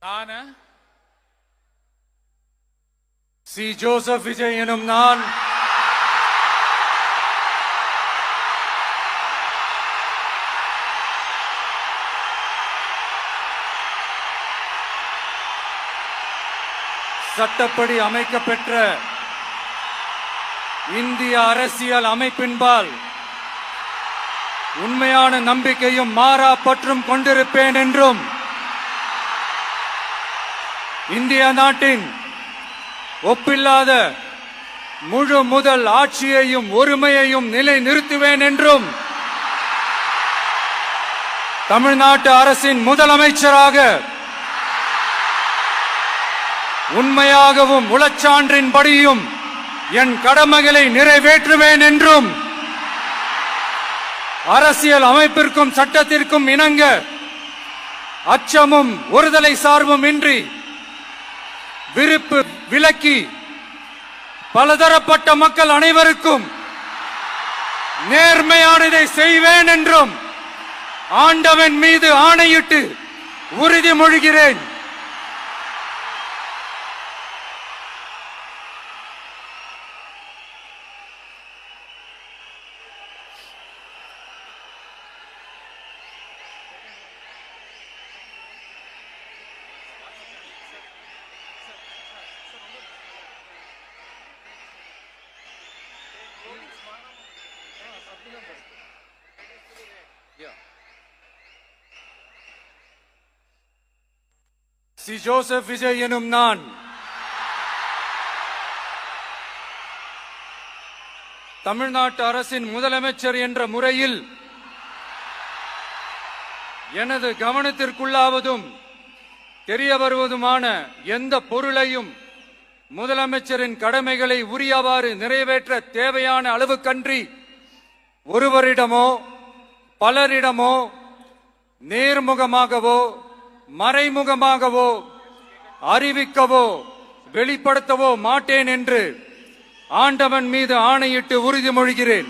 நான் C. Joseph Vijay எனும் நான் சட்டப்படி அமைக்கப்பெற்ற இந்திய அரசியல் அமைப்பின்பால் உண்மையான நம்பிக்கையும் மாறா பற்றும் கொண்டிருப்பேன் என்றும் இந்திய நாட்டின் ஒப்பில்லாத முழு முதல் ஆட்சியையும் ஒருமையையும் நிலை நிறுத்துவேன் என்றும் தமிழ்நாட்டு அரசின் முதலமைச்சராக உண்மையாகவும் உளச்சான்றின்படியும் என் கடமைகளை நிறைவேற்றுவேன் என்றும் அரசியல் அமைப்பிற்கும் சட்டத்திற்கும் இணங்க அச்சமும் ஒருதலை சார்பும் இன்றி விருப்பு விலக்கி பலதரப்பட்ட மக்கள் அனைவருக்கும் நேர்மையானதை செய்வேன் என்றும் ஆண்டவன் மீது ஆணையிட்டு உறுதிமொழிகிறேன். சி. ஜோசப் விஜய் எனும் நான் தமிழ்நாட்டு அரசின் முதலமைச்சர் என்ற முறையில் எனது கவனத்திற்குள்ளாவதும் தெரிய வருவதுமான எந்த பொருளையும் முதலமைச்சரின் கடமைகளை உரியவாறு நிறைவேற்ற தேவையான அளவுக்கன்றி ஒருவரிடமோ பலரிடமோ நேர்முகமாகவோ மறைமுகமாகவோ அறிவிக்கவோ வெளிப்படுத்தவோ மாட்டேன் என்று ஆண்டவன் மீது ஆணையிட்டு உறுதிமொழிகிறேன்.